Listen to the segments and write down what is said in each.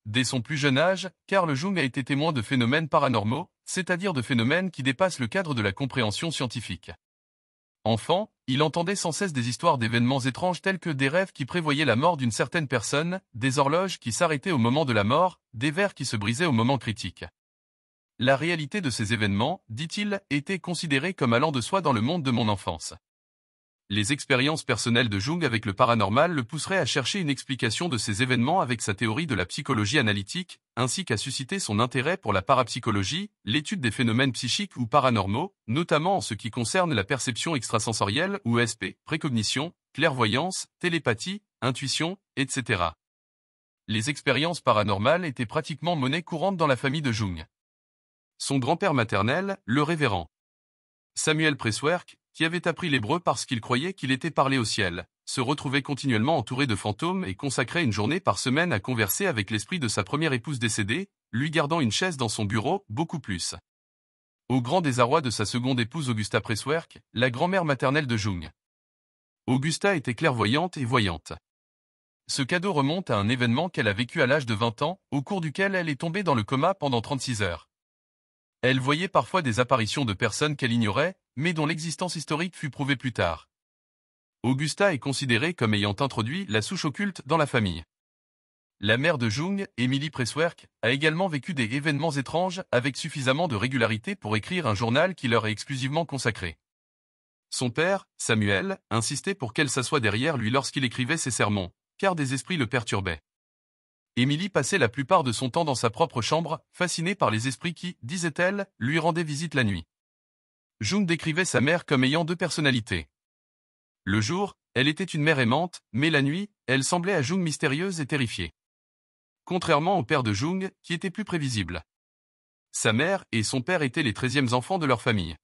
dès son plus jeune âge, Carl Jung a été témoin de phénomènes paranormaux, c'est-à-dire de phénomènes qui dépassent le cadre de la compréhension scientifique. Enfant, il entendait sans cesse des histoires d'événements étranges tels que des rêves qui prévoyaient la mort d'une certaine personne, des horloges qui s'arrêtaient au moment de la mort, des verres qui se brisaient au moment critique. La réalité de ces événements, dit-il, était considérée comme allant de soi dans le monde de mon enfance. Les expériences personnelles de Jung avec le paranormal le pousseraient à chercher une explication de ces événements avec sa théorie de la psychologie analytique, ainsi qu'à susciter son intérêt pour la parapsychologie, l'étude des phénomènes psychiques ou paranormaux, notamment en ce qui concerne la perception extrasensorielle ou ESP, précognition, clairvoyance, télépathie, intuition, etc. Les expériences paranormales étaient pratiquement monnaie courante dans la famille de Jung. Son grand-père maternel, le révérend Samuel Presswerk, qui avait appris l'hébreu parce qu'il croyait qu'il était parlé au ciel, se retrouvait continuellement entouré de fantômes et consacrait une journée par semaine à converser avec l'esprit de sa première épouse décédée, lui gardant une chaise dans son bureau, beaucoup plus. Au grand désarroi de sa seconde épouse Augusta Presswerk, la grand-mère maternelle de Jung. Augusta était clairvoyante et voyante. Ce cadeau remonte à un événement qu'elle a vécu à l'âge de 20 ans, au cours duquel elle est tombée dans le coma pendant 36 heures. Elle voyait parfois des apparitions de personnes qu'elle ignorait, mais dont l'existence historique fut prouvée plus tard. Augusta est considérée comme ayant introduit la souche occulte dans la famille. La mère de Jung, Emily Presswerk, a également vécu des événements étranges avec suffisamment de régularité pour écrire un journal qui leur est exclusivement consacré. Son père, Samuel, insistait pour qu'elle s'assoie derrière lui lorsqu'il écrivait ses sermons, car des esprits le perturbaient. Émilie passait la plupart de son temps dans sa propre chambre, fascinée par les esprits qui, disait-elle, lui rendaient visite la nuit. Jung décrivait sa mère comme ayant deux personnalités. Le jour, elle était une mère aimante, mais la nuit, elle semblait à Jung mystérieuse et terrifiée. Contrairement au père de Jung, qui était plus prévisible. Sa mère et son père étaient les 13e enfants de leur famille.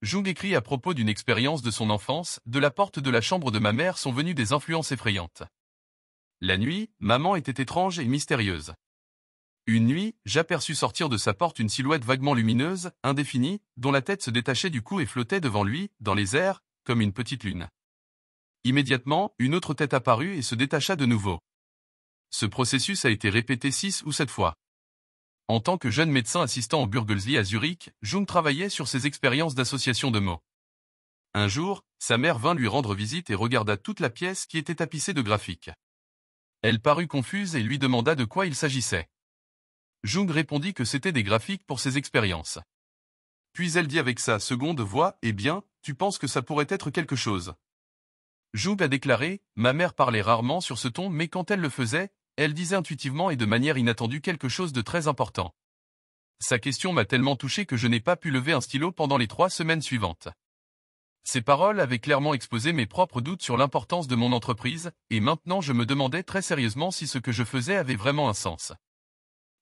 Jung écrit à propos d'une expérience de son enfance, de la porte de la chambre de ma mère sont venues des influences effrayantes. La nuit, maman était étrange et mystérieuse. Une nuit, j'aperçus sortir de sa porte une silhouette vaguement lumineuse, indéfinie, dont la tête se détachait du cou et flottait devant lui, dans les airs, comme une petite lune. Immédiatement, une autre tête apparut et se détacha de nouveau. Ce processus a été répété 6 ou 7 fois. En tant que jeune médecin assistant au Burgelsli à Zurich, Jung travaillait sur ses expériences d'association de mots. Un jour, sa mère vint lui rendre visite et regarda toute la pièce qui était tapissée de graphiques. Elle parut confuse et lui demanda de quoi il s'agissait. Jung répondit que c'était des graphiques pour ses expériences. Puis elle dit avec sa seconde voix, « Eh bien, tu penses que ça pourrait être quelque chose ?» Jung a déclaré, « Ma mère parlait rarement sur ce ton mais quand elle le faisait, elle disait intuitivement et de manière inattendue quelque chose de très important. Sa question m'a tellement touché que je n'ai pas pu lever un stylo pendant les 3 semaines suivantes. » Ces paroles avaient clairement exposé mes propres doutes sur l'importance de mon entreprise, et maintenant je me demandais très sérieusement si ce que je faisais avait vraiment un sens.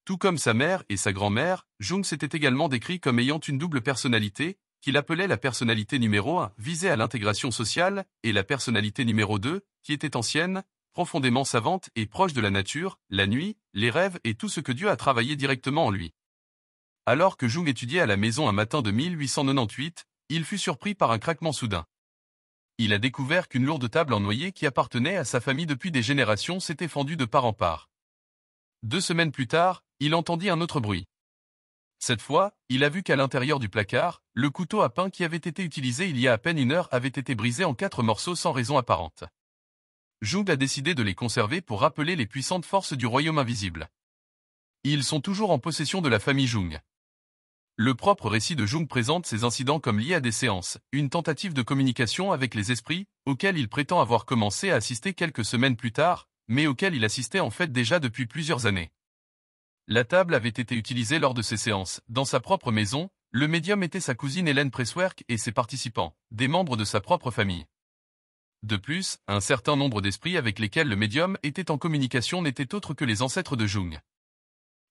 Tout comme sa mère et sa grand-mère, Jung s'était également décrit comme ayant une double personnalité, qu'il appelait la personnalité numéro 1, visée à l'intégration sociale, et la personnalité numéro 2, qui était ancienne, profondément savante et proche de la nature, la nuit, les rêves et tout ce que Dieu a travaillé directement en lui. Alors que Jung étudiait à la maison un matin de 1898, il fut surpris par un craquement soudain. Il a découvert qu'une lourde table en noyer qui appartenait à sa famille depuis des générations s'était fendue de part en part. 2 semaines plus tard, il entendit un autre bruit. Cette fois, il a vu qu'à l'intérieur du placard, le couteau à pain qui avait été utilisé il y a à peine 1 heure avait été brisé en 4 morceaux sans raison apparente. Jung a décidé de les conserver pour rappeler les puissantes forces du royaume invisible. Ils sont toujours en possession de la famille Jung. Le propre récit de Jung présente ces incidents comme liés à des séances, une tentative de communication avec les esprits, auxquels il prétend avoir commencé à assister quelques semaines plus tard, mais auxquels il assistait en fait déjà depuis plusieurs années. La table avait été utilisée lors de ces séances. Dans sa propre maison, le médium était sa cousine Hélène Presswerk et ses participants, des membres de sa propre famille. De plus, un certain nombre d'esprits avec lesquels le médium était en communication n'étaient autres que les ancêtres de Jung.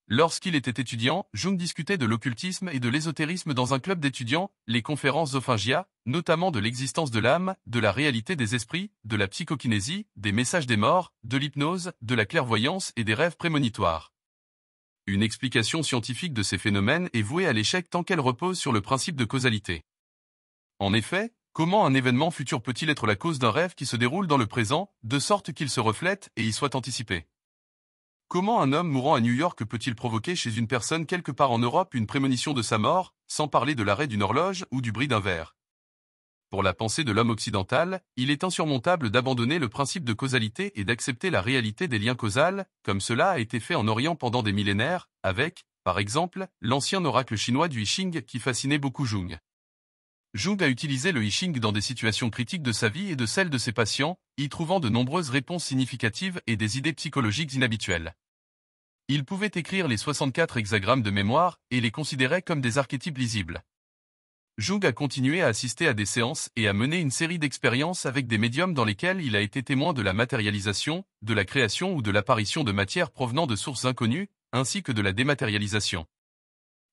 Lorsqu'il était étudiant, Jung discutait de l'occultisme et de l'ésotérisme dans un club d'étudiants, les conférences Zophingia, notamment de l'existence de l'âme, de la réalité des esprits, de la psychokinésie, des messages des morts, de l'hypnose, de la clairvoyance et des rêves prémonitoires. Une explication scientifique de ces phénomènes est vouée à l'échec tant qu'elle repose sur le principe de causalité. En effet, comment un événement futur peut-il être la cause d'un rêve qui se déroule dans le présent, de sorte qu'il se reflète et y soit anticipé ? Comment un homme mourant à New York peut-il provoquer chez une personne quelque part en Europe une prémonition de sa mort, sans parler de l'arrêt d'une horloge ou du bruit d'un verre? Pour la pensée de l'homme occidental, il est insurmontable d'abandonner le principe de causalité et d'accepter la réalité des liens causals, comme cela a été fait en Orient pendant des millénaires, avec, par exemple, l'ancien oracle chinois du I Ching qui fascinait beaucoup Jung. Jung a utilisé le I Ching dans des situations critiques de sa vie et de celles de ses patients, y trouvant de nombreuses réponses significatives et des idées psychologiques inhabituelles. Il pouvait écrire les 64 hexagrammes de mémoire et les considérait comme des archétypes lisibles. Jung a continué à assister à des séances et à mener une série d'expériences avec des médiums dans lesquels il a été témoin de la matérialisation, de la création ou de l'apparition de matière provenant de sources inconnues, ainsi que de la dématérialisation.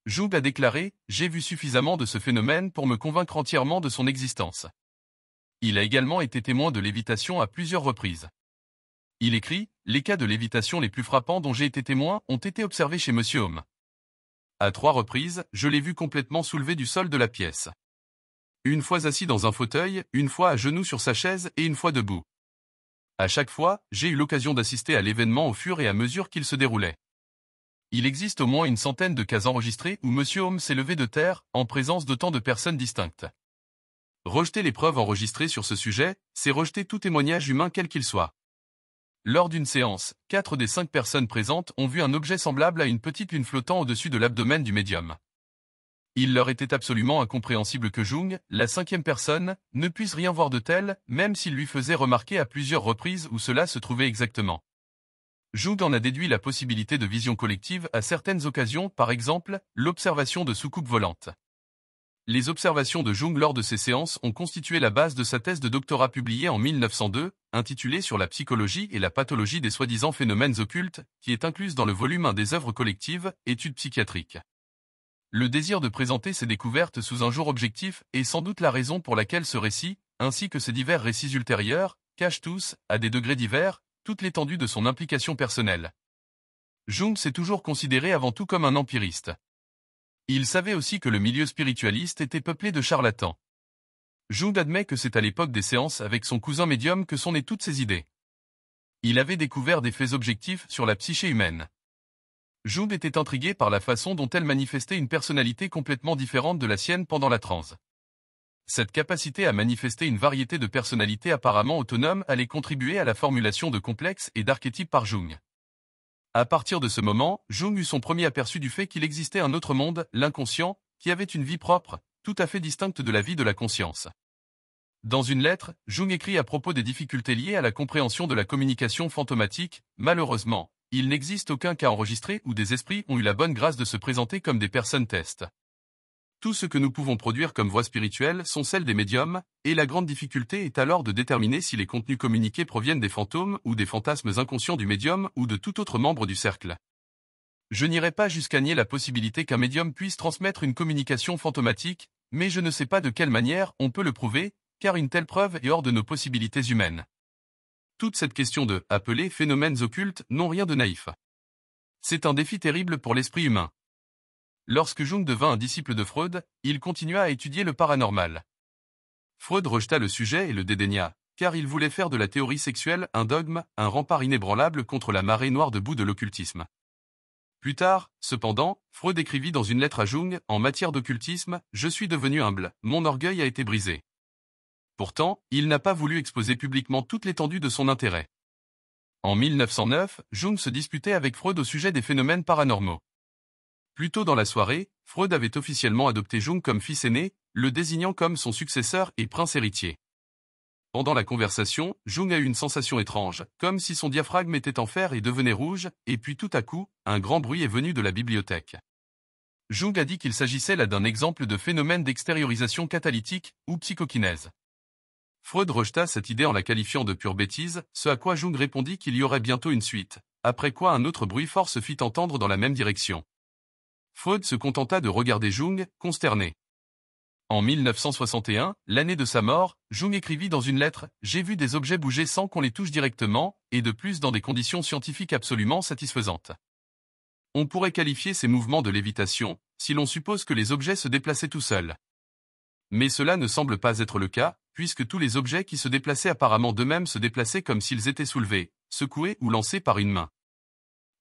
Jung a déclaré « J'ai vu suffisamment de ce phénomène pour me convaincre entièrement de son existence ». Il a également été témoin de lévitation à plusieurs reprises. Il écrit « Les cas de lévitation les plus frappants dont j'ai été témoin ont été observés chez Monsieur Home. À 3 reprises, je l'ai vu complètement soulevé du sol de la pièce. Une fois assis dans un fauteuil, une fois à genoux sur sa chaise et une fois debout. À chaque fois, j'ai eu l'occasion d'assister à l'événement au fur et à mesure qu'il se déroulait. Il existe au moins une centaine de cas enregistrés où Monsieur Home s'est levé de terre, en présence d'autant de personnes distinctes. Rejeter les preuves enregistrées sur ce sujet, c'est rejeter tout témoignage humain quel qu'il soit. Lors d'une séance, 4 des 5 personnes présentes ont vu un objet semblable à une petite lune flottant au-dessus de l'abdomen du médium. Il leur était absolument incompréhensible que Jung, la 5e personne, ne puisse rien voir de tel, même s'il lui faisait remarquer à plusieurs reprises où cela se trouvait exactement. Jung en a déduit la possibilité de vision collective à certaines occasions, par exemple, l'observation de soucoupes volantes. Les observations de Jung lors de ces séances ont constitué la base de sa thèse de doctorat publiée en 1902, intitulée Sur la psychologie et la pathologie des soi-disant phénomènes occultes, qui est incluse dans le volume 1 des œuvres collectives, Études psychiatriques. Le désir de présenter ces découvertes sous un jour objectif est sans doute la raison pour laquelle ce récit, ainsi que ces divers récits ultérieurs, cachent tous, à des degrés divers, toute l'étendue de son implication personnelle. Jung s'est toujours considéré avant tout comme un empiriste. Il savait aussi que le milieu spiritualiste était peuplé de charlatans. Jung admet que c'est à l'époque des séances avec son cousin médium que sont nées toutes ces idées. Il avait découvert des faits objectifs sur la psyché humaine. Jung était intrigué par la façon dont elle manifestait une personnalité complètement différente de la sienne pendant la transe. Cette capacité à manifester une variété de personnalités apparemment autonomes allait contribuer à la formulation de complexes et d'archétypes par Jung. À partir de ce moment, Jung eut son premier aperçu du fait qu'il existait un autre monde, l'inconscient, qui avait une vie propre, tout à fait distincte de la vie de la conscience. Dans une lettre, Jung écrit à propos des difficultés liées à la compréhension de la communication fantomatique, malheureusement, il n'existe aucun cas enregistré où des esprits ont eu la bonne grâce de se présenter comme des personnes test. Tout ce que nous pouvons produire comme voix spirituelle sont celles des médiums, et la grande difficulté est alors de déterminer si les contenus communiqués proviennent des fantômes ou des fantasmes inconscients du médium ou de tout autre membre du cercle. Je n'irai pas jusqu'à nier la possibilité qu'un médium puisse transmettre une communication fantomatique, mais je ne sais pas de quelle manière on peut le prouver, car une telle preuve est hors de nos possibilités humaines. Toute cette question de « appeler phénomènes occultes » n'ont rien de naïf. C'est un défi terrible pour l'esprit humain. Lorsque Jung devint un disciple de Freud, il continua à étudier le paranormal. Freud rejeta le sujet et le dédaigna, car il voulait faire de la théorie sexuelle un dogme, un rempart inébranlable contre la marée noire de boue de l'occultisme. Plus tard, cependant, Freud écrivit dans une lettre à Jung, en matière d'occultisme, « Je suis devenu humble, mon orgueil a été brisé ». Pourtant, il n'a pas voulu exposer publiquement toute l'étendue de son intérêt. En 1909, Jung se disputait avec Freud au sujet des phénomènes paranormaux. Plus tôt dans la soirée, Freud avait officiellement adopté Jung comme fils aîné, le désignant comme son successeur et prince héritier. Pendant la conversation, Jung a eu une sensation étrange, comme si son diaphragme était en fer et devenait rouge, et puis tout à coup, un grand bruit est venu de la bibliothèque. Jung a dit qu'il s'agissait là d'un exemple de phénomène d'extériorisation catalytique, ou psychokinèse. Freud rejeta cette idée en la qualifiant de pure bêtise, ce à quoi Jung répondit qu'il y aurait bientôt une suite, après quoi un autre bruit fort se fit entendre dans la même direction. Freud se contenta de regarder Jung, consterné. En 1961, l'année de sa mort, Jung écrivit dans une lettre « J'ai vu des objets bouger sans qu'on les touche directement, et de plus dans des conditions scientifiques absolument satisfaisantes. On pourrait qualifier ces mouvements de lévitation, si l'on suppose que les objets se déplaçaient tout seuls. Mais cela ne semble pas être le cas, puisque tous les objets qui se déplaçaient apparemment d'eux-mêmes se déplaçaient comme s'ils étaient soulevés, secoués ou lancés par une main.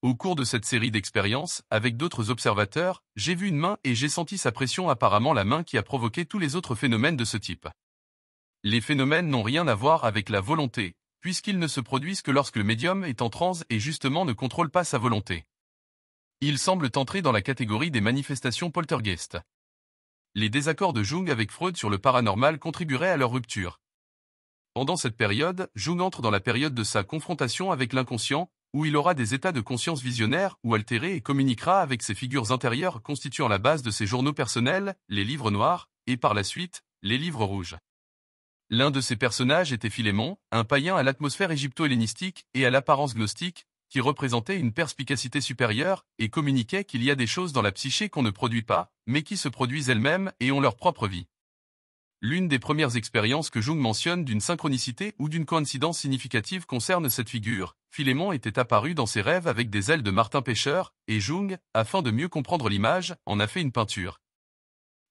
Au cours de cette série d'expériences, avec d'autres observateurs, j'ai vu une main et j'ai senti sa pression, apparemment la main qui a provoqué tous les autres phénomènes de ce type. Les phénomènes n'ont rien à voir avec la volonté, puisqu'ils ne se produisent que lorsque le médium est en transe et justement ne contrôle pas sa volonté. Ils semblent entrer dans la catégorie des manifestations poltergeist. Les désaccords de Jung avec Freud sur le paranormal contribueraient à leur rupture. Pendant cette période, Jung entre dans la période de sa confrontation avec l'inconscient, où il aura des états de conscience visionnaires ou altérés et communiquera avec ces figures intérieures constituant la base de ses journaux personnels, les livres noirs, et par la suite, les livres rouges. L'un de ces personnages était Philémon, un païen à l'atmosphère égypto-hellénistique et à l'apparence gnostique, qui représentait une perspicacité supérieure et communiquait qu'il y a des choses dans la psyché qu'on ne produit pas, mais qui se produisent elles-mêmes et ont leur propre vie. L'une des premières expériences que Jung mentionne d'une synchronicité ou d'une coïncidence significative concerne cette figure. Philémon était apparu dans ses rêves avec des ailes de martin pêcheur, et Jung, afin de mieux comprendre l'image, en a fait une peinture.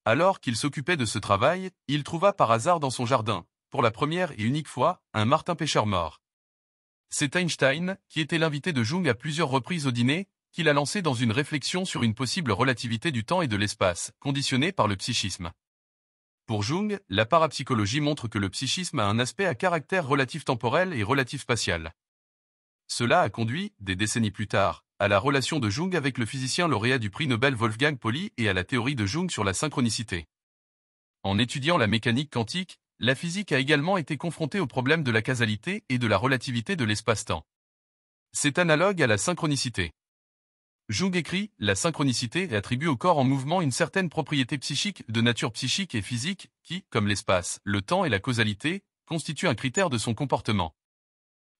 Alors qu'il s'occupait de ce travail, il trouva par hasard dans son jardin, pour la première et unique fois, un martin pêcheur mort. C'est Einstein, qui était l'invité de Jung à plusieurs reprises au dîner, qui l'a lancé dans une réflexion sur une possible relativité du temps et de l'espace, conditionnée par le psychisme. Pour Jung, la parapsychologie montre que le psychisme a un aspect à caractère relatif temporel et relatif spatial. Cela a conduit, des décennies plus tard, à la relation de Jung avec le physicien lauréat du prix Nobel Wolfgang Pauli et à la théorie de Jung sur la synchronicité. En étudiant la mécanique quantique, la physique a également été confrontée au problème de la causalité et de la relativité de l'espace-temps. C'est analogue à la synchronicité. Jung écrit, la synchronicité attribue au corps en mouvement une certaine propriété psychique de nature psychique et physique qui, comme l'espace, le temps et la causalité, constitue un critère de son comportement.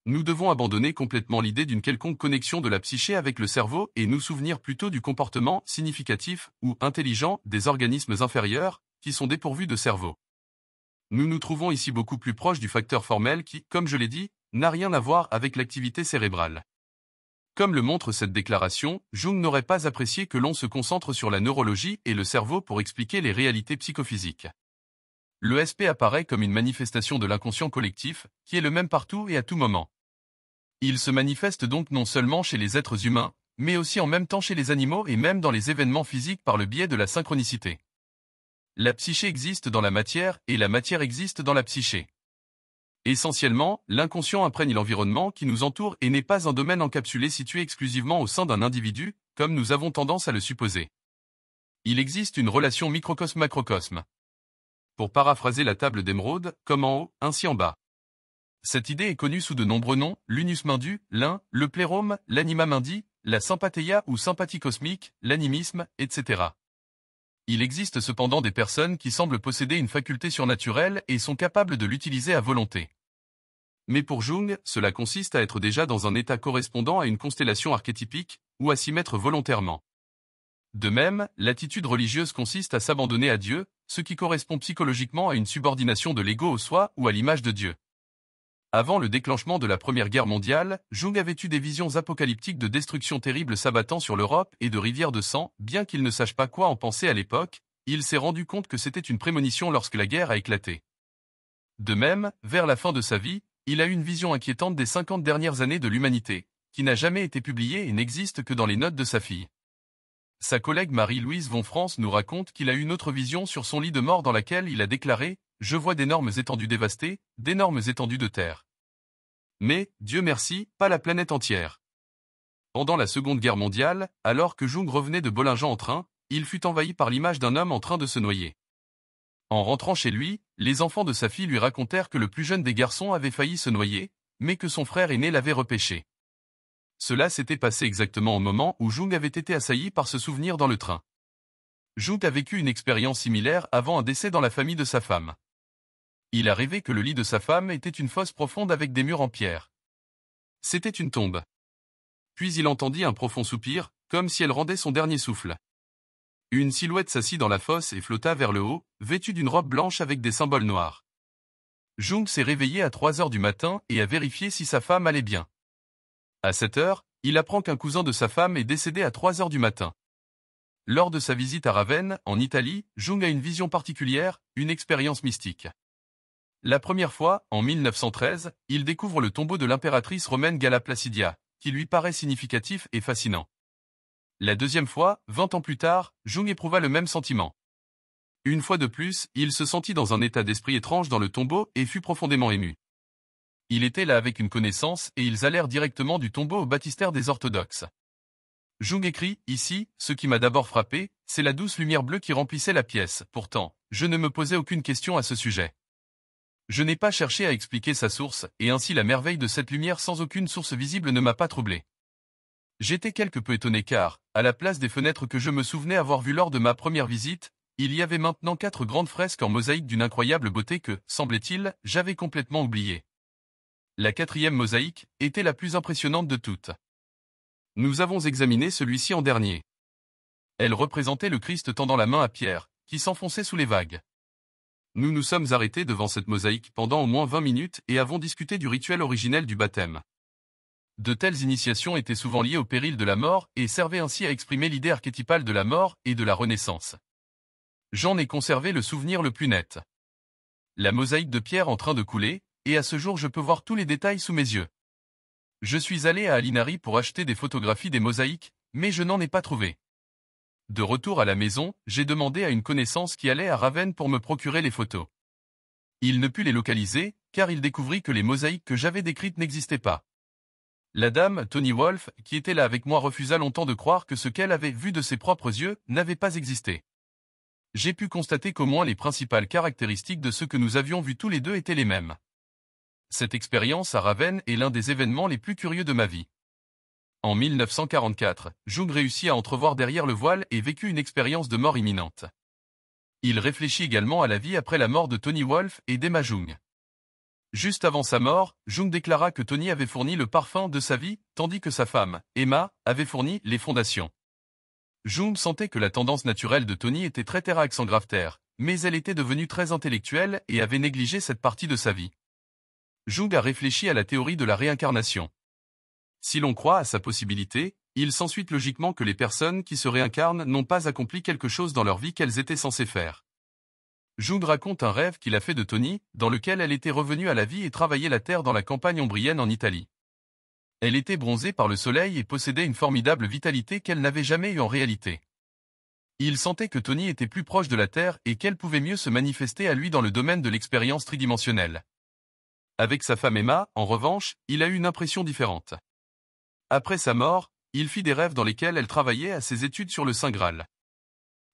Nous devons abandonner complètement l'idée d'une quelconque connexion de la psyché avec le cerveau et nous souvenir plutôt du comportement significatif ou intelligent des organismes inférieurs, qui sont dépourvus de cerveau. Nous nous trouvons ici beaucoup plus proches du facteur formel qui, comme je l'ai dit, n'a rien à voir avec l'activité cérébrale. Comme le montre cette déclaration, Jung n'aurait pas apprécié que l'on se concentre sur la neurologie et le cerveau pour expliquer les réalités psychophysiques. Le SP apparaît comme une manifestation de l'inconscient collectif, qui est le même partout et à tout moment. Il se manifeste donc non seulement chez les êtres humains, mais aussi en même temps chez les animaux et même dans les événements physiques par le biais de la synchronicité. La psyché existe dans la matière et la matière existe dans la psyché. Essentiellement, l'inconscient imprègne l'environnement qui nous entoure et n'est pas un domaine encapsulé situé exclusivement au sein d'un individu, comme nous avons tendance à le supposer. Il existe une relation microcosme-macrocosme. Pour paraphraser la table d'émeraude, comme en haut, ainsi en bas. Cette idée est connue sous de nombreux noms, l'unus mundi, l'un, le plérome, l'anima mundi, la sympatheia ou sympathie cosmique, l'animisme, etc. Il existe cependant des personnes qui semblent posséder une faculté surnaturelle et sont capables de l'utiliser à volonté. Mais pour Jung, cela consiste à être déjà dans un état correspondant à une constellation archétypique, ou à s'y mettre volontairement. De même, l'attitude religieuse consiste à s'abandonner à Dieu, ce qui correspond psychologiquement à une subordination de l'ego au soi ou à l'image de Dieu. Avant le déclenchement de la Première Guerre mondiale, Jung avait eu des visions apocalyptiques de destruction terrible s'abattant sur l'Europe et de rivières de sang, bien qu'il ne sache pas quoi en penser à l'époque, il s'est rendu compte que c'était une prémonition lorsque la guerre a éclaté. De même, vers la fin de sa vie, il a eu une vision inquiétante des 50 dernières années de l'humanité, qui n'a jamais été publiée et n'existe que dans les notes de sa fille. Sa collègue Marie-Louise von France nous raconte qu'il a eu une autre vision sur son lit de mort dans laquelle il a déclaré « Je vois d'énormes étendues dévastées, d'énormes étendues de terre. Mais, Dieu merci, pas la planète entière. » Pendant la Seconde Guerre mondiale, alors que Jung revenait de Bollingen en train, il fut envahi par l'image d'un homme en train de se noyer. En rentrant chez lui, les enfants de sa fille lui racontèrent que le plus jeune des garçons avait failli se noyer, mais que son frère aîné l'avait repêché. Cela s'était passé exactement au moment où Jung avait été assailli par ce souvenir dans le train. Jung a vécu une expérience similaire avant un décès dans la famille de sa femme. Il a rêvé que le lit de sa femme était une fosse profonde avec des murs en pierre. C'était une tombe. Puis il entendit un profond soupir, comme si elle rendait son dernier souffle. Une silhouette s'assit dans la fosse et flotta vers le haut, vêtue d'une robe blanche avec des symboles noirs. Jung s'est réveillé à 3 heures du matin et a vérifié si sa femme allait bien. À 7 heures, il apprend qu'un cousin de sa femme est décédé à 3 heures du matin. Lors de sa visite à Ravenne, en Italie, Jung a une vision particulière, une expérience mystique. La première fois, en 1913, il découvre le tombeau de l'impératrice romaine Galla Placidia, qui lui paraît significatif et fascinant. La deuxième fois, 20 ans plus tard, Jung éprouva le même sentiment. Une fois de plus, il se sentit dans un état d'esprit étrange dans le tombeau et fut profondément ému. Il était là avec une connaissance et ils allèrent directement du tombeau au baptistère des orthodoxes. Jung écrit, ici, ce qui m'a d'abord frappé, c'est la douce lumière bleue qui remplissait la pièce. Pourtant, je ne me posais aucune question à ce sujet. Je n'ai pas cherché à expliquer sa source, et ainsi la merveille de cette lumière sans aucune source visible ne m'a pas troublé. J'étais quelque peu étonné car, à la place des fenêtres que je me souvenais avoir vues lors de ma première visite, il y avait maintenant 4 grandes fresques en mosaïque d'une incroyable beauté que, semblait-il, j'avais complètement oubliée. La 4e mosaïque était la plus impressionnante de toutes. Nous avons examiné celui-ci en dernier. Elle représentait le Christ tendant la main à Pierre, qui s'enfonçait sous les vagues. Nous nous sommes arrêtés devant cette mosaïque pendant au moins 20 minutes et avons discuté du rituel originel du baptême. De telles initiations étaient souvent liées au péril de la mort et servaient ainsi à exprimer l'idée archétypale de la mort et de la renaissance. J'en ai conservé le souvenir le plus net. La mosaïque de Pierre en train de couler, et à ce jour je peux voir tous les détails sous mes yeux. Je suis allé à Alinari pour acheter des photographies des mosaïques, mais je n'en ai pas trouvé. De retour à la maison, j'ai demandé à une connaissance qui allait à Ravenne pour me procurer les photos. Il ne put les localiser, car il découvrit que les mosaïques que j'avais décrites n'existaient pas. La dame, Tony Wolf, qui était là avec moi refusa longtemps de croire que ce qu'elle avait vu de ses propres yeux n'avait pas existé. J'ai pu constater qu'au moins les principales caractéristiques de ce que nous avions vu tous les deux étaient les mêmes. Cette expérience à Ravenne est l'un des événements les plus curieux de ma vie. En 1944, Jung réussit à entrevoir derrière le voile et vécut une expérience de mort imminente. Il réfléchit également à la vie après la mort de Tony Wolf et d'Emma Jung. Juste avant sa mort, Jung déclara que Tony avait fourni le parfum de sa vie, tandis que sa femme, Emma, avait fourni les fondations. Jung sentait que la tendance naturelle de Tony était très terre accent grave terre, mais elle était devenue très intellectuelle et avait négligé cette partie de sa vie. Jung a réfléchi à la théorie de la réincarnation. Si l'on croit à sa possibilité, il s'ensuit logiquement que les personnes qui se réincarnent n'ont pas accompli quelque chose dans leur vie qu'elles étaient censées faire. Jung raconte un rêve qu'il a fait de Tony, dans lequel elle était revenue à la vie et travaillait la terre dans la campagne ombrienne en Italie. Elle était bronzée par le soleil et possédait une formidable vitalité qu'elle n'avait jamais eue en réalité. Il sentait que Tony était plus proche de la terre et qu'elle pouvait mieux se manifester à lui dans le domaine de l'expérience tridimensionnelle. Avec sa femme Emma, en revanche, il a eu une impression différente. Après sa mort, il fit des rêves dans lesquels elle travaillait à ses études sur le Saint Graal.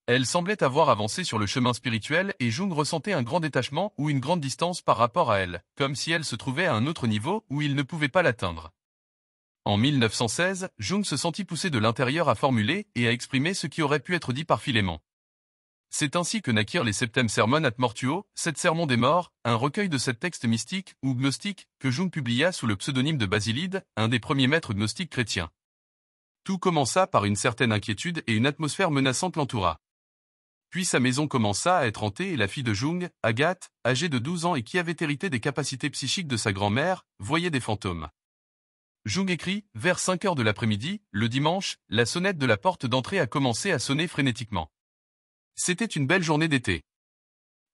Elle semblait avoir avancé sur le chemin spirituel et Jung ressentait un grand détachement ou une grande distance par rapport à elle, comme si elle se trouvait à un autre niveau où il ne pouvait pas l'atteindre. En 1916, Jung se sentit poussé de l'intérieur à formuler et à exprimer ce qui aurait pu être dit par Philémon. C'est ainsi que naquirent les Septem Sermon ad Mortuo, 7 sermons des morts, un recueil de 7 textes mystiques ou gnostiques que Jung publia sous le pseudonyme de Basilide, un des premiers maîtres gnostiques chrétiens. Tout commença par une certaine inquiétude et une atmosphère menaçante l'entoura. Puis sa maison commença à être hantée et la fille de Jung, Agathe, âgée de 12 ans et qui avait hérité des capacités psychiques de sa grand-mère, voyait des fantômes. Jung écrit, vers 5 heures de l'après-midi, le dimanche, la sonnette de la porte d'entrée a commencé à sonner frénétiquement. C'était une belle journée d'été.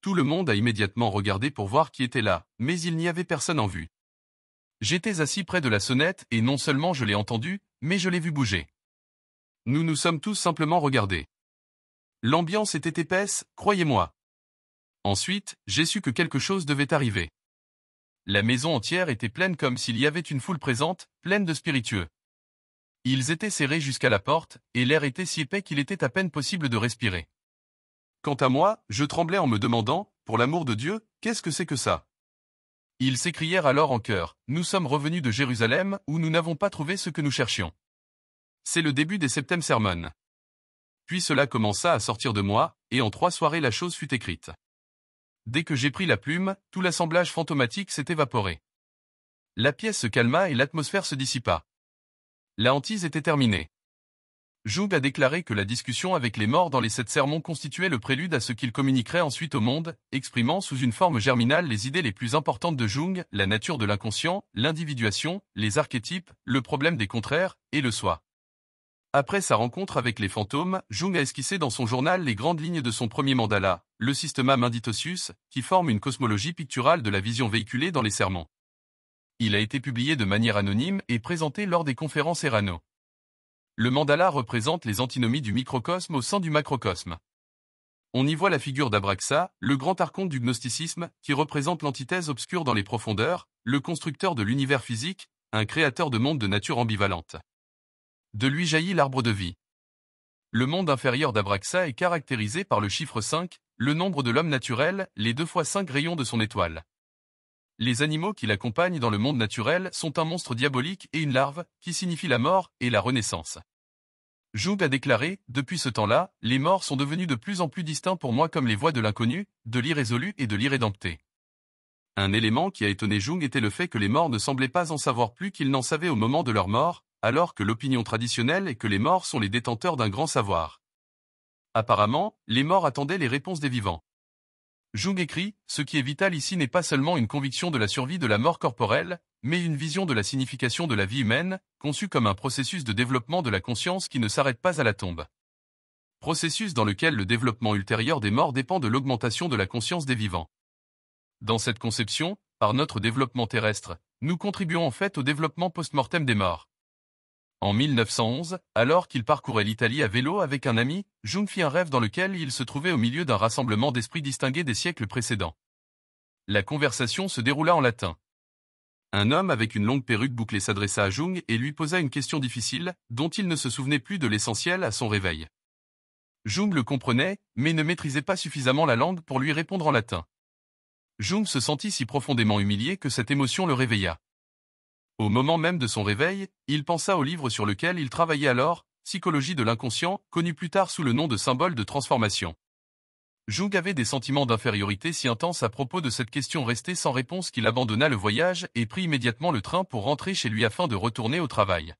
Tout le monde a immédiatement regardé pour voir qui était là, mais il n'y avait personne en vue. J'étais assis près de la sonnette et non seulement je l'ai entendu, mais je l'ai vu bouger. Nous nous sommes tous simplement regardés. L'ambiance était épaisse, croyez-moi. Ensuite, j'ai su que quelque chose devait arriver. La maison entière était pleine comme s'il y avait une foule présente, pleine de spiritueux. Ils étaient serrés jusqu'à la porte, et l'air était si épais qu'il était à peine possible de respirer. Quant à moi, je tremblais en me demandant, pour l'amour de Dieu, qu'est-ce que c'est que ça? Ils s'écrièrent alors en chœur, nous sommes revenus de Jérusalem où nous n'avons pas trouvé ce que nous cherchions. C'est le début des Septem Sermon. Puis cela commença à sortir de moi, et en 3 soirées la chose fut écrite. Dès que j'ai pris la plume, tout l'assemblage fantomatique s'est évaporé. La pièce se calma et l'atmosphère se dissipa. La hantise était terminée. Jung a déclaré que la discussion avec les morts dans les 7 sermons constituait le prélude à ce qu'il communiquerait ensuite au monde, exprimant sous une forme germinale les idées les plus importantes de Jung, la nature de l'inconscient, l'individuation, les archétypes, le problème des contraires, et le soi. Après sa rencontre avec les fantômes, Jung a esquissé dans son journal les grandes lignes de son premier mandala, le Systema Menditosius, qui forme une cosmologie picturale de la vision véhiculée dans les sermons. Il a été publié de manière anonyme et présenté lors des conférences Erano. Le mandala représente les antinomies du microcosme au sein du macrocosme. On y voit la figure d'Abraxa, le grand archonte du gnosticisme, qui représente l'antithèse obscure dans les profondeurs, le constructeur de l'univers physique, un créateur de mondes de nature ambivalente. De lui jaillit l'arbre de vie. Le monde inférieur d'Abraxa est caractérisé par le chiffre 5, le nombre de l'homme naturel, les 2 fois 5 rayons de son étoile. Les animaux qui l'accompagnent dans le monde naturel sont un monstre diabolique et une larve, qui signifie la mort et la renaissance. Jung a déclaré, depuis ce temps-là, les morts sont devenus de plus en plus distincts pour moi comme les voix de l'inconnu, de l'irrésolu et de l'irrédempté. Un élément qui a étonné Jung était le fait que les morts ne semblaient pas en savoir plus qu'ils n'en savaient au moment de leur mort, alors que l'opinion traditionnelle est que les morts sont les détenteurs d'un grand savoir. Apparemment, les morts attendaient les réponses des vivants. Jung écrit, ce qui est vital ici n'est pas seulement une conviction de la survie de la mort corporelle, mais une vision de la signification de la vie humaine, conçue comme un processus de développement de la conscience qui ne s'arrête pas à la tombe. Processus dans lequel le développement ultérieur des morts dépend de l'augmentation de la conscience des vivants. Dans cette conception, par notre développement terrestre, nous contribuons en fait au développement post-mortem des morts. En 1911, alors qu'il parcourait l'Italie à vélo avec un ami, Jung fit un rêve dans lequel il se trouvait au milieu d'un rassemblement d'esprits distingués des siècles précédents. La conversation se déroula en latin. Un homme avec une longue perruque bouclée s'adressa à Jung et lui posa une question difficile, dont il ne se souvenait plus de l'essentiel à son réveil. Jung le comprenait, mais ne maîtrisait pas suffisamment la langue pour lui répondre en latin. Jung se sentit si profondément humilié que cette émotion le réveilla. Au moment même de son réveil, il pensa au livre sur lequel il travaillait alors, Psychologie de l'inconscient, connu plus tard sous le nom de symbole de transformation. Jung avait des sentiments d'infériorité si intenses à propos de cette question restée sans réponse qu'il abandonna le voyage et prit immédiatement le train pour rentrer chez lui afin de retourner au travail.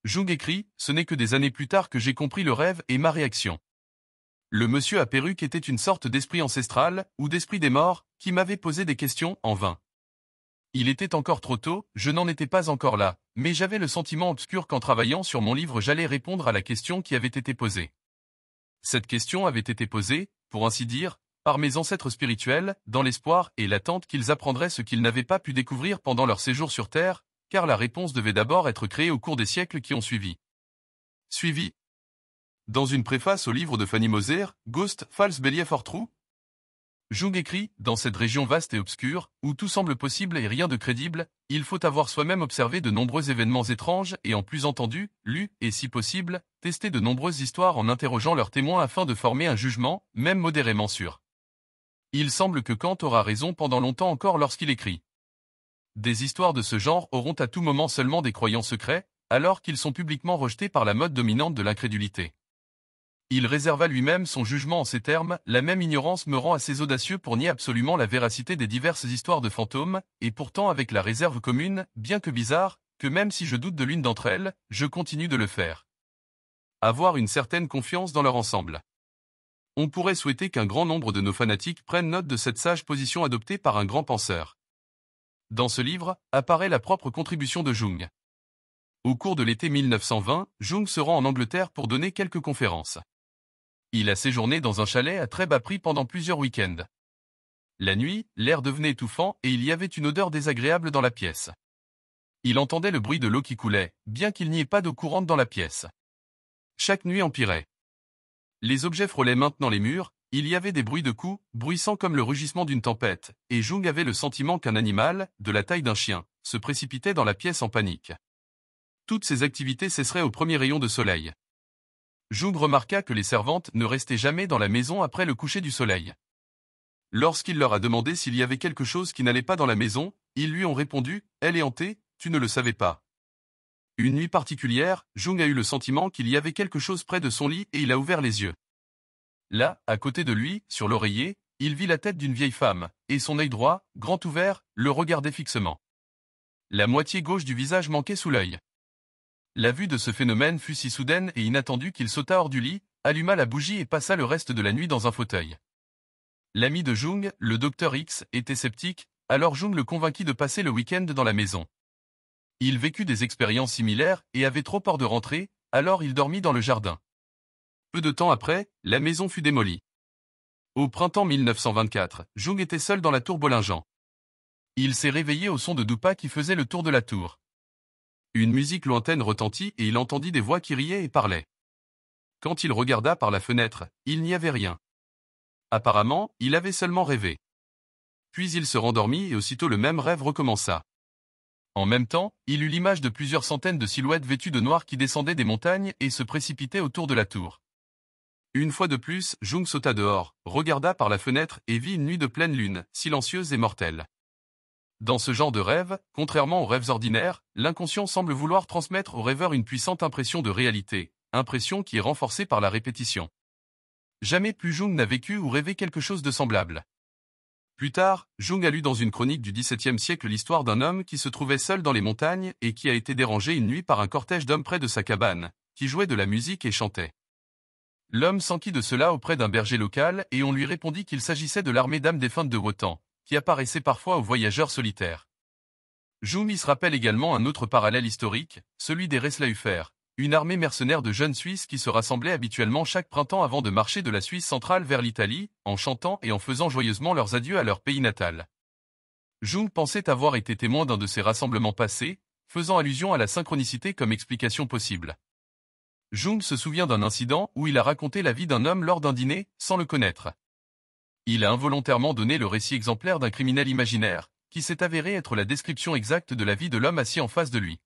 Jung écrit, ce n'est que des années plus tard que j'ai compris le rêve et ma réaction. Le monsieur à perruque était une sorte d'esprit ancestral, ou d'esprit des morts, qui m'avait posé des questions en vain. Il était encore trop tôt, je n'en étais pas encore là, mais j'avais le sentiment obscur qu'en travaillant sur mon livre j'allais répondre à la question qui avait été posée. Cette question avait été posée, pour ainsi dire, par mes ancêtres spirituels, dans l'espoir et l'attente qu'ils apprendraient ce qu'ils n'avaient pas pu découvrir pendant leur séjour sur Terre, car la réponse devait d'abord être créée au cours des siècles qui ont suivi. Dans une préface au livre de Fanny Moser, Ghost, False Belief or True, Jung écrit, dans cette région vaste et obscure, où tout semble possible et rien de crédible, il faut avoir soi-même observé de nombreux événements étranges et en plus entendu, lu, et si possible, testé de nombreuses histoires en interrogeant leurs témoins afin de former un jugement, même modérément sûr. Il semble que Kant aura raison pendant longtemps encore lorsqu'il écrit. Des histoires de ce genre auront à tout moment seulement des croyants secrets, alors qu'ils sont publiquement rejetés par la mode dominante de l'incrédulité. Il réserva lui-même son jugement en ces termes, la même ignorance me rend assez audacieux pour nier absolument la véracité des diverses histoires de fantômes, et pourtant avec la réserve commune, bien que bizarre, que même si je doute de l'une d'entre elles, je continue de le faire. Avoir une certaine confiance dans leur ensemble. On pourrait souhaiter qu'un grand nombre de nos fanatiques prennent note de cette sage position adoptée par un grand penseur. Dans ce livre, apparaît la propre contribution de Jung. Au cours de l'été 1920, Jung se rend en Angleterre pour donner quelques conférences. Il a séjourné dans un chalet à très bas prix pendant plusieurs week-ends. La nuit, l'air devenait étouffant et il y avait une odeur désagréable dans la pièce. Il entendait le bruit de l'eau qui coulait, bien qu'il n'y ait pas d'eau courante dans la pièce. Chaque nuit empirait. Les objets frôlaient maintenant les murs, il y avait des bruits de coups, bruissants comme le rugissement d'une tempête, et Jung avait le sentiment qu'un animal, de la taille d'un chien, se précipitait dans la pièce en panique. Toutes ces activités cesseraient au premier rayon de soleil. Jung remarqua que les servantes ne restaient jamais dans la maison après le coucher du soleil. Lorsqu'il leur a demandé s'il y avait quelque chose qui n'allait pas dans la maison, ils lui ont répondu « Elle est hantée, tu ne le savais pas ». Une nuit particulière, Jung a eu le sentiment qu'il y avait quelque chose près de son lit et il a ouvert les yeux. Là, à côté de lui, sur l'oreiller, il vit la tête d'une vieille femme, et son œil droit, grand ouvert, le regardait fixement. La moitié gauche du visage manquait sous l'œil. La vue de ce phénomène fut si soudaine et inattendue qu'il sauta hors du lit, alluma la bougie et passa le reste de la nuit dans un fauteuil. L'ami de Jung, le docteur X, était sceptique, alors Jung le convainquit de passer le week-end dans la maison. Il vécut des expériences similaires et avait trop peur de rentrer, alors il dormit dans le jardin. Peu de temps après, la maison fut démolie. Au printemps 1924, Jung était seul dans la tour Bollingen. Il s'est réveillé au son de Dupa qui faisait le tour de la tour. Une musique lointaine retentit et il entendit des voix qui riaient et parlaient. Quand il regarda par la fenêtre, il n'y avait rien. Apparemment, il avait seulement rêvé. Puis il se rendormit et aussitôt le même rêve recommença. En même temps, il eut l'image de plusieurs centaines de silhouettes vêtues de noir qui descendaient des montagnes et se précipitaient autour de la tour. Une fois de plus, Jung sauta dehors, regarda par la fenêtre et vit une nuit de pleine lune, silencieuse et mortelle. Dans ce genre de rêve, contrairement aux rêves ordinaires, l'inconscient semble vouloir transmettre au rêveur une puissante impression de réalité, impression qui est renforcée par la répétition. Jamais plus Jung n'a vécu ou rêvé quelque chose de semblable. Plus tard, Jung a lu dans une chronique du XVIIe siècle l'histoire d'un homme qui se trouvait seul dans les montagnes et qui a été dérangé une nuit par un cortège d'hommes près de sa cabane, qui jouait de la musique et chantait. L'homme s'enquit de cela auprès d'un berger local et on lui répondit qu'il s'agissait de l'armée d'âmes défuntes de Wotan, qui apparaissait parfois aux voyageurs solitaires. Jung y se rappelle également un autre parallèle historique, celui des Reislaufers, une armée mercenaire de jeunes Suisses qui se rassemblaient habituellement chaque printemps avant de marcher de la Suisse centrale vers l'Italie, en chantant et en faisant joyeusement leurs adieux à leur pays natal. Jung pensait avoir été témoin d'un de ces rassemblements passés, faisant allusion à la synchronicité comme explication possible. Jung se souvient d'un incident où il a raconté la vie d'un homme lors d'un dîner, sans le connaître. Il a involontairement donné le récit exemplaire d'un criminel imaginaire, qui s'est avéré être la description exacte de la vie de l'homme assis en face de lui.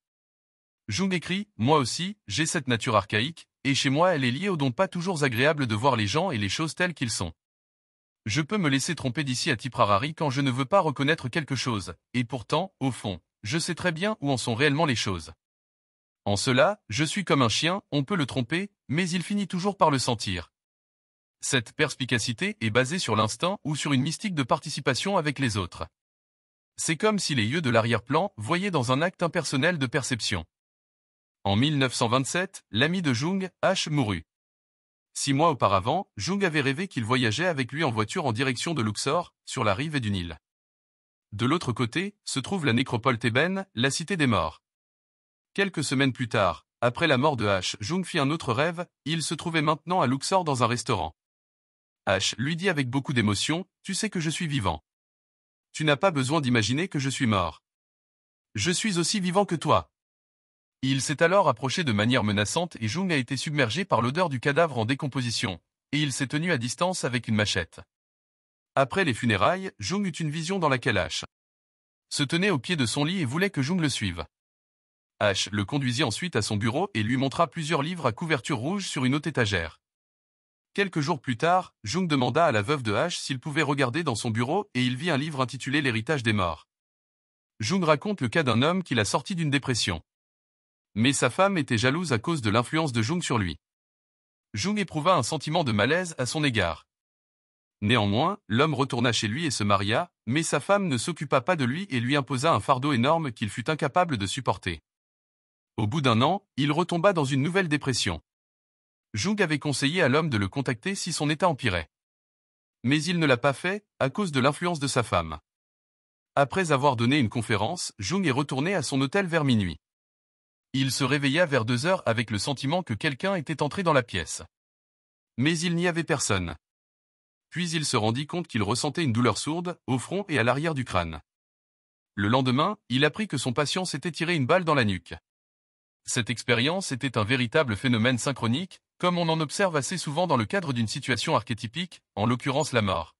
Jung écrit, « Moi aussi, j'ai cette nature archaïque, et chez moi elle est liée au don pas toujours agréable de voir les gens et les choses telles qu'ils sont. Je peux me laisser tromper d'ici à Tipperary quand je ne veux pas reconnaître quelque chose, et pourtant, au fond, je sais très bien où en sont réellement les choses. En cela, je suis comme un chien, on peut le tromper, mais il finit toujours par le sentir. » Cette perspicacité est basée sur l'instinct ou sur une mystique de participation avec les autres. C'est comme si les yeux de l'arrière-plan voyaient dans un acte impersonnel de perception. En 1927, l'ami de Jung, H. mourut. 6 mois auparavant, Jung avait rêvé qu'il voyageait avec lui en voiture en direction de Luxor, sur la rive du Nil. De l'autre côté, se trouve la nécropole thébaine, la cité des morts. Quelques semaines plus tard, après la mort de H, Jung fit un autre rêve, il se trouvait maintenant à Luxor dans un restaurant. H lui dit avec beaucoup d'émotion, « Tu sais que je suis vivant. Tu n'as pas besoin d'imaginer que je suis mort. Je suis aussi vivant que toi. » Il s'est alors approché de manière menaçante et Jung a été submergé par l'odeur du cadavre en décomposition, et il s'est tenu à distance avec une machette. Après les funérailles, Jung eut une vision dans laquelle H se tenait au pied de son lit et voulait que Jung le suive. H le conduisit ensuite à son bureau et lui montra plusieurs livres à couverture rouge sur une haute étagère. Quelques jours plus tard, Jung demanda à la veuve de H s'il pouvait regarder dans son bureau et il vit un livre intitulé L'héritage des morts. Jung raconte le cas d'un homme qui l'a sorti d'une dépression. Mais sa femme était jalouse à cause de l'influence de Jung sur lui. Jung éprouva un sentiment de malaise à son égard. Néanmoins, l'homme retourna chez lui et se maria, mais sa femme ne s'occupa pas de lui et lui imposa un fardeau énorme qu'il fut incapable de supporter. Au bout d'un an, il retomba dans une nouvelle dépression. Jung avait conseillé à l'homme de le contacter si son état empirait. Mais il ne l'a pas fait, à cause de l'influence de sa femme. Après avoir donné une conférence, Jung est retourné à son hôtel vers minuit. Il se réveilla vers 2 heures avec le sentiment que quelqu'un était entré dans la pièce. Mais il n'y avait personne. Puis il se rendit compte qu'il ressentait une douleur sourde, au front et à l'arrière du crâne. Le lendemain, il apprit que son patient s'était tiré une balle dans la nuque. Cette expérience était un véritable phénomène synchronique, comme on en observe assez souvent dans le cadre d'une situation archétypique, en l'occurrence la mort.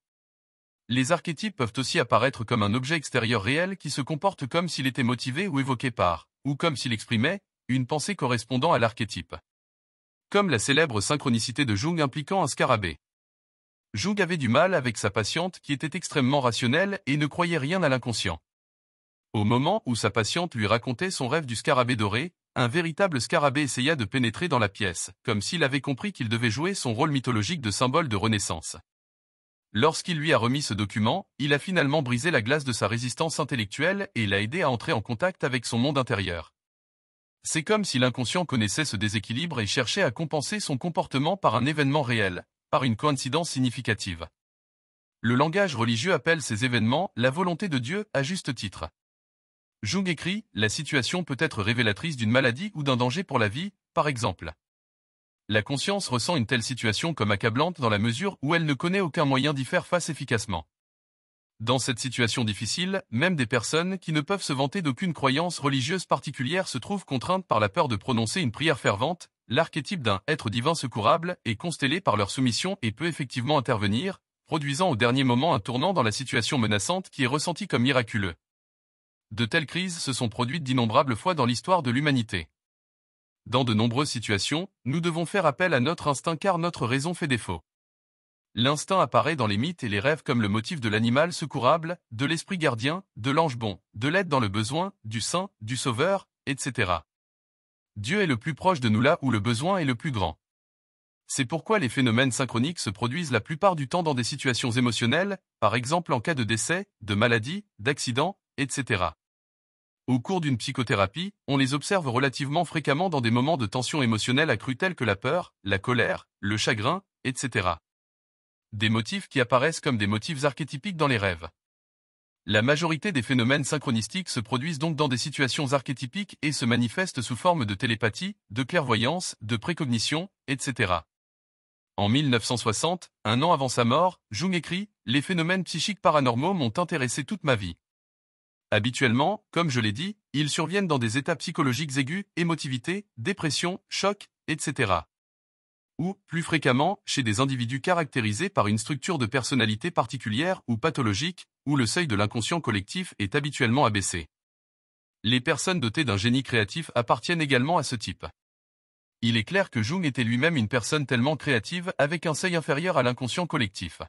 Les archétypes peuvent aussi apparaître comme un objet extérieur réel qui se comporte comme s'il était motivé ou évoqué par, ou comme s'il exprimait, une pensée correspondant à l'archétype. Comme la célèbre synchronicité de Jung impliquant un scarabée. Jung avait du mal avec sa patiente qui était extrêmement rationnelle et ne croyait rien à l'inconscient. Au moment où sa patiente lui racontait son rêve du scarabée doré, un véritable scarabée essaya de pénétrer dans la pièce, comme s'il avait compris qu'il devait jouer son rôle mythologique de symbole de renaissance. Lorsqu'il lui a remis ce document, il a finalement brisé la glace de sa résistance intellectuelle et l'a aidé à entrer en contact avec son monde intérieur. C'est comme si l'inconscient connaissait ce déséquilibre et cherchait à compenser son comportement par un événement réel, par une coïncidence significative. Le langage religieux appelle ces événements la volonté de Dieu à juste titre. Jung écrit, la situation peut être révélatrice d'une maladie ou d'un danger pour la vie, par exemple. La conscience ressent une telle situation comme accablante dans la mesure où elle ne connaît aucun moyen d'y faire face efficacement. Dans cette situation difficile, même des personnes qui ne peuvent se vanter d'aucune croyance religieuse particulière se trouvent contraintes par la peur de prononcer une prière fervente. L'archétype d'un être divin secourable est constellé par leur soumission et peut effectivement intervenir, produisant au dernier moment un tournant dans la situation menaçante qui est ressentie comme miraculeux. De telles crises se sont produites d'innombrables fois dans l'histoire de l'humanité. Dans de nombreuses situations, nous devons faire appel à notre instinct car notre raison fait défaut. L'instinct apparaît dans les mythes et les rêves comme le motif de l'animal secourable, de l'esprit gardien, de l'ange bon, de l'aide dans le besoin, du saint, du sauveur, etc. Dieu est le plus proche de nous là où le besoin est le plus grand. C'est pourquoi les phénomènes synchroniques se produisent la plupart du temps dans des situations émotionnelles, par exemple en cas de décès, de maladie, d'accident, etc. Au cours d'une psychothérapie, on les observe relativement fréquemment dans des moments de tension émotionnelle accrue tels que la peur, la colère, le chagrin, etc. Des motifs qui apparaissent comme des motifs archétypiques dans les rêves. La majorité des phénomènes synchronistiques se produisent donc dans des situations archétypiques et se manifestent sous forme de télépathie, de clairvoyance, de précognition, etc. En 1960, un an avant sa mort, Jung écrit « Les phénomènes psychiques paranormaux m'ont intéressé toute ma vie. Habituellement, comme je l'ai dit, ils surviennent dans des états psychologiques aigus, émotivité, dépression, choc, etc. Ou, plus fréquemment, chez des individus caractérisés par une structure de personnalité particulière ou pathologique, où le seuil de l'inconscient collectif est habituellement abaissé. Les personnes dotées d'un génie créatif appartiennent également à ce type. Il est clair que Jung était lui-même une personne tellement créative avec un seuil inférieur à l'inconscient collectif.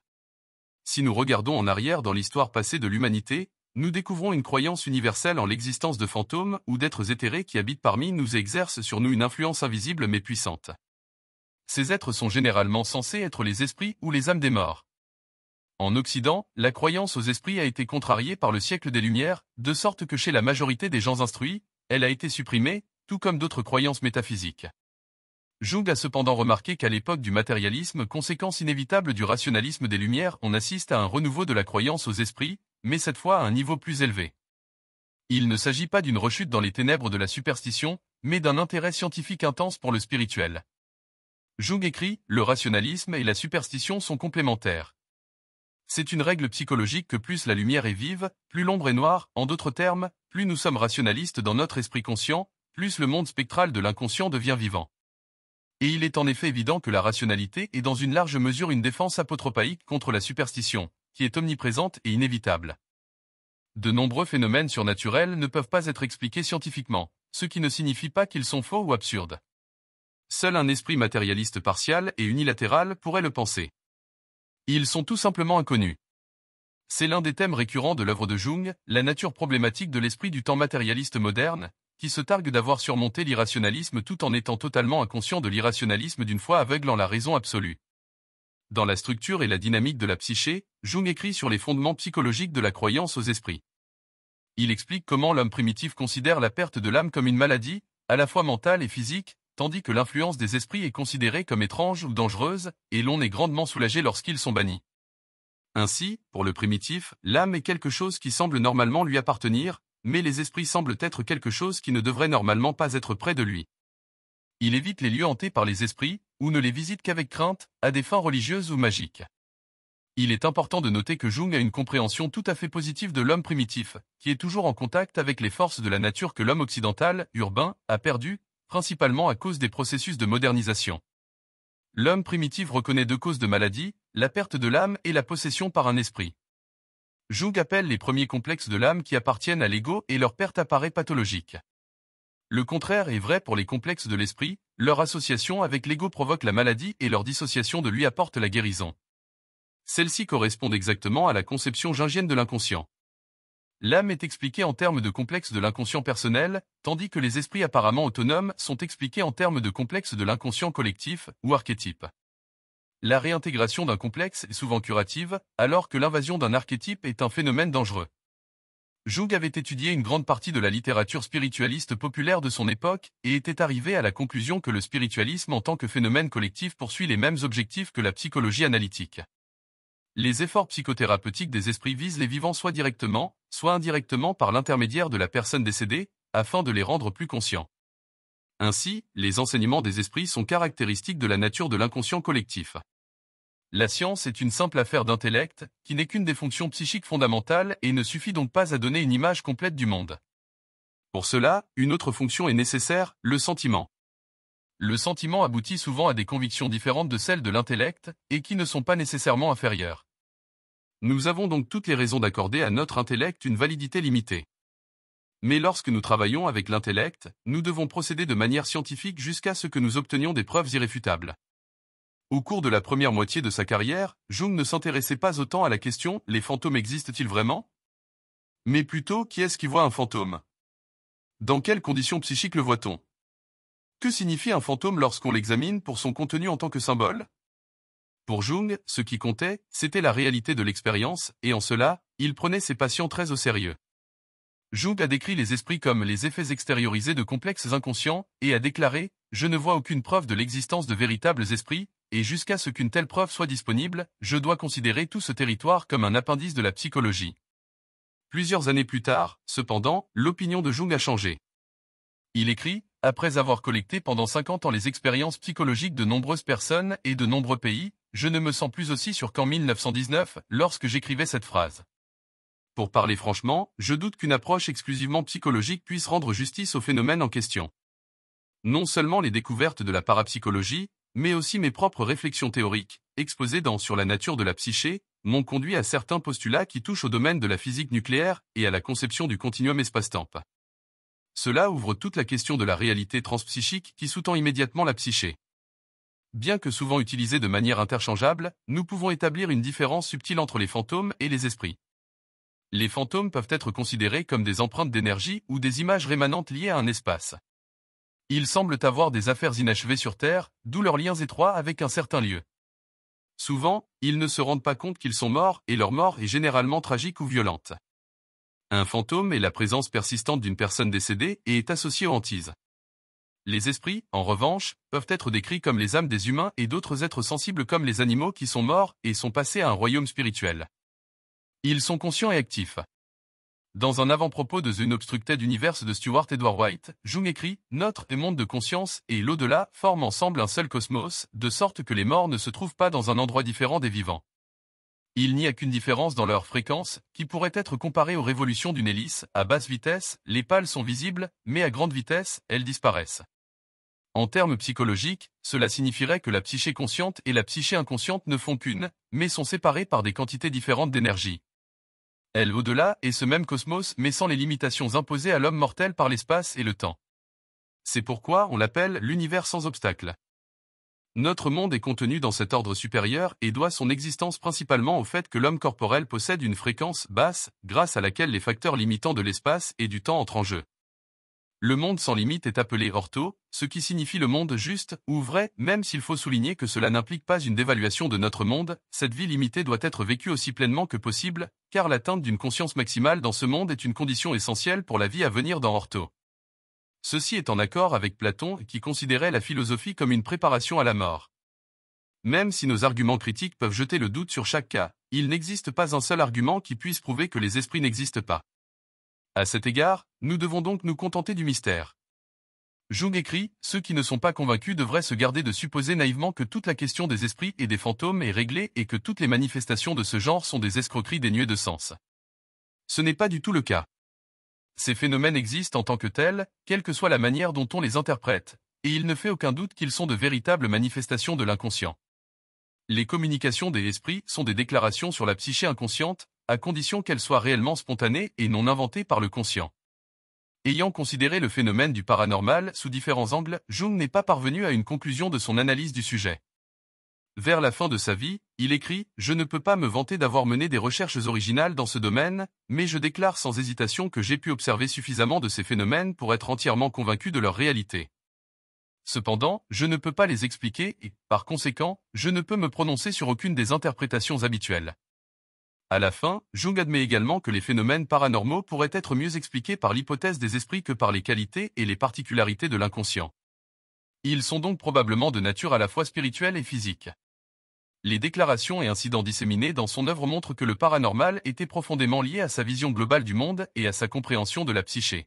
Si nous regardons en arrière dans l'histoire passée de l'humanité, nous découvrons une croyance universelle en l'existence de fantômes ou d'êtres éthérés qui habitent parmi nous et exercent sur nous une influence invisible mais puissante. Ces êtres sont généralement censés être les esprits ou les âmes des morts. En Occident, la croyance aux esprits a été contrariée par le siècle des Lumières, de sorte que chez la majorité des gens instruits, elle a été supprimée, tout comme d'autres croyances métaphysiques. Jung a cependant remarqué qu'à l'époque du matérialisme, conséquence inévitable du rationalisme des Lumières, on assiste à un renouveau de la croyance aux esprits, mais cette fois à un niveau plus élevé. Il ne s'agit pas d'une rechute dans les ténèbres de la superstition, mais d'un intérêt scientifique intense pour le spirituel. Jung écrit « Le rationalisme et la superstition sont complémentaires. C'est une règle psychologique que plus la lumière est vive, plus l'ombre est noire, en d'autres termes, plus nous sommes rationalistes dans notre esprit conscient, plus le monde spectral de l'inconscient devient vivant. Et il est en effet évident que la rationalité est dans une large mesure une défense apotropaïque contre la superstition, qui est omniprésente et inévitable. De nombreux phénomènes surnaturels ne peuvent pas être expliqués scientifiquement, ce qui ne signifie pas qu'ils sont faux ou absurdes. Seul un esprit matérialiste partial et unilatéral pourrait le penser. Ils sont tout simplement inconnus. C'est l'un des thèmes récurrents de l'œuvre de Jung, la nature problématique de l'esprit du temps matérialiste moderne, qui se targue d'avoir surmonté l'irrationalisme tout en étant totalement inconscient de l'irrationalisme d'une foi aveugle en la raison absolue. Dans la structure et la dynamique de la psyché, Jung écrit sur les fondements psychologiques de la croyance aux esprits. Il explique comment l'homme primitif considère la perte de l'âme comme une maladie, à la fois mentale et physique, tandis que l'influence des esprits est considérée comme étrange ou dangereuse, et l'on est grandement soulagé lorsqu'ils sont bannis. Ainsi, pour le primitif, l'âme est quelque chose qui semble normalement lui appartenir, mais les esprits semblent être quelque chose qui ne devrait normalement pas être près de lui. Il évite les lieux hantés par les esprits, ou ne les visite qu'avec crainte, à des fins religieuses ou magiques. Il est important de noter que Jung a une compréhension tout à fait positive de l'homme primitif, qui est toujours en contact avec les forces de la nature que l'homme occidental, urbain, a perdu, principalement à cause des processus de modernisation. L'homme primitif reconnaît deux causes de maladie, la perte de l'âme et la possession par un esprit. Jung appelle les premiers complexes de l'âme qui appartiennent à l'ego et leur perte apparaît pathologique. Le contraire est vrai pour les complexes de l'esprit, leur association avec l'ego provoque la maladie et leur dissociation de lui apporte la guérison. Celle-ci correspond exactement à la conception jungienne de l'inconscient. L'âme est expliquée en termes de complexe de l'inconscient personnel, tandis que les esprits apparemment autonomes sont expliqués en termes de complexe de l'inconscient collectif, ou archétype. La réintégration d'un complexe est souvent curative, alors que l'invasion d'un archétype est un phénomène dangereux. Jung avait étudié une grande partie de la littérature spiritualiste populaire de son époque, et était arrivé à la conclusion que le spiritualisme en tant que phénomène collectif poursuit les mêmes objectifs que la psychologie analytique. Les efforts psychothérapeutiques des esprits visent les vivants soit directement, soit indirectement par l'intermédiaire de la personne décédée, afin de les rendre plus conscients. Ainsi, les enseignements des esprits sont caractéristiques de la nature de l'inconscient collectif. La science est une simple affaire d'intellect, qui n'est qu'une des fonctions psychiques fondamentales et ne suffit donc pas à donner une image complète du monde. Pour cela, une autre fonction est nécessaire, le sentiment. Le sentiment aboutit souvent à des convictions différentes de celles de l'intellect, et qui ne sont pas nécessairement inférieures. Nous avons donc toutes les raisons d'accorder à notre intellect une validité limitée. Mais lorsque nous travaillons avec l'intellect, nous devons procéder de manière scientifique jusqu'à ce que nous obtenions des preuves irréfutables. Au cours de la première moitié de sa carrière, Jung ne s'intéressait pas autant à la question « les fantômes existent-ils vraiment ?» mais plutôt « qui est-ce qui voit un fantôme ?» Dans quelles conditions psychiques le voit-on? Que signifie un fantôme lorsqu'on l'examine pour son contenu en tant que symbole? Pour Jung, ce qui comptait, c'était la réalité de l'expérience, et en cela, il prenait ses patients très au sérieux. Jung a décrit les esprits comme les effets extériorisés de complexes inconscients, et a déclaré « Je ne vois aucune preuve de l'existence de véritables esprits, et jusqu'à ce qu'une telle preuve soit disponible, je dois considérer tout ce territoire comme un appendice de la psychologie. » Plusieurs années plus tard, cependant, l'opinion de Jung a changé. Il écrit « Après avoir collecté pendant 50 ans les expériences psychologiques de nombreuses personnes et de nombreux pays, je ne me sens plus aussi sûr qu'en 1919, lorsque j'écrivais cette phrase. Pour parler franchement, je doute qu'une approche exclusivement psychologique puisse rendre justice au phénomène en question. Non seulement les découvertes de la parapsychologie, mais aussi mes propres réflexions théoriques, exposées dans Sur la nature de la psyché, m'ont conduit à certains postulats qui touchent au domaine de la physique nucléaire et à la conception du continuum espace-temps. Cela ouvre toute la question de la réalité transpsychique qui sous-tend immédiatement la psyché. Bien que souvent utilisés de manière interchangeable, nous pouvons établir une différence subtile entre les fantômes et les esprits. Les fantômes peuvent être considérés comme des empreintes d'énergie ou des images rémanentes liées à un espace. Ils semblent avoir des affaires inachevées sur Terre, d'où leurs liens étroits avec un certain lieu. Souvent, ils ne se rendent pas compte qu'ils sont morts et leur mort est généralement tragique ou violente. Un fantôme est la présence persistante d'une personne décédée et est associée aux hantises. Les esprits, en revanche, peuvent être décrits comme les âmes des humains et d'autres êtres sensibles comme les animaux qui sont morts et sont passés à un royaume spirituel. Ils sont conscients et actifs. Dans un avant-propos de The Unobstructed Universe de Stuart Edward White, Jung écrit « Notre monde de conscience et l'au-delà forment ensemble un seul cosmos, de sorte que les morts ne se trouvent pas dans un endroit différent des vivants. Il n'y a qu'une différence dans leur fréquence, qui pourrait être comparée aux révolutions d'une hélice. À basse vitesse, les pales sont visibles, mais à grande vitesse, elles disparaissent. En termes psychologiques, cela signifierait que la psyché consciente et la psyché inconsciente ne font qu'une, mais sont séparées par des quantités différentes d'énergie. Elle au-delà est ce même cosmos mais sans les limitations imposées à l'homme mortel par l'espace et le temps. C'est pourquoi on l'appelle l'univers sans obstacle. Notre monde est contenu dans cet ordre supérieur et doit son existence principalement au fait que l'homme corporel possède une fréquence basse, grâce à laquelle les facteurs limitants de l'espace et du temps entrent en jeu. Le monde sans limite est appelé ortho, ce qui signifie le monde juste ou vrai, même s'il faut souligner que cela n'implique pas une dévaluation de notre monde. Cette vie limitée doit être vécue aussi pleinement que possible, car l'atteinte d'une conscience maximale dans ce monde est une condition essentielle pour la vie à venir dans ortho. Ceci est en accord avec Platon qui considérait la philosophie comme une préparation à la mort. Même si nos arguments critiques peuvent jeter le doute sur chaque cas, il n'existe pas un seul argument qui puisse prouver que les esprits n'existent pas. À cet égard, nous devons donc nous contenter du mystère. Jung écrit « Ceux qui ne sont pas convaincus devraient se garder de supposer naïvement que toute la question des esprits et des fantômes est réglée et que toutes les manifestations de ce genre sont des escroqueries dénuées de sens. Ce n'est pas du tout le cas. Ces phénomènes existent en tant que tels, quelle que soit la manière dont on les interprète, et il ne fait aucun doute qu'ils sont de véritables manifestations de l'inconscient. Les communications des esprits sont des déclarations sur la psyché inconsciente, à condition qu'elles soient réellement spontanées et non inventées par le conscient. Ayant considéré le phénomène du paranormal sous différents angles, Jung n'est pas parvenu à une conclusion de son analyse du sujet. Vers la fin de sa vie, il écrit « Je ne peux pas me vanter d'avoir mené des recherches originales dans ce domaine, mais je déclare sans hésitation que j'ai pu observer suffisamment de ces phénomènes pour être entièrement convaincu de leur réalité. Cependant, je ne peux pas les expliquer et, par conséquent, je ne peux me prononcer sur aucune des interprétations habituelles. » À la fin, Jung admet également que les phénomènes paranormaux pourraient être mieux expliqués par l'hypothèse des esprits que par les qualités et les particularités de l'inconscient. Ils sont donc probablement de nature à la fois spirituelle et physique. Les déclarations et incidents disséminés dans son œuvre montrent que le paranormal était profondément lié à sa vision globale du monde et à sa compréhension de la psyché.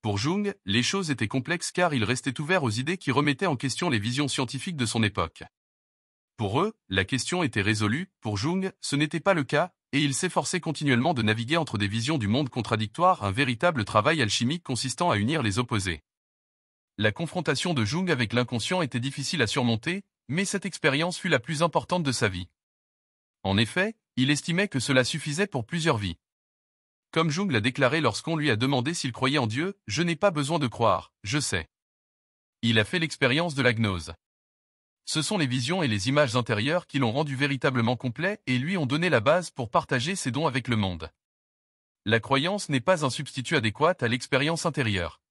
Pour Jung, les choses étaient complexes car il restait ouvert aux idées qui remettaient en question les visions scientifiques de son époque. Pour eux, la question était résolue, pour Jung, ce n'était pas le cas, et il s'efforçait continuellement de naviguer entre des visions du monde contradictoires, un véritable travail alchimique consistant à unir les opposés. La confrontation de Jung avec l'inconscient était difficile à surmonter, mais cette expérience fut la plus importante de sa vie. En effet, il estimait que cela suffisait pour plusieurs vies. Comme Jung l'a déclaré lorsqu'on lui a demandé s'il croyait en Dieu, « Je n'ai pas besoin de croire, je sais. » Il a fait l'expérience de la gnose. Ce sont les visions et les images intérieures qui l'ont rendu véritablement complet et lui ont donné la base pour partager ses dons avec le monde. La croyance n'est pas un substitut adéquat à l'expérience intérieure.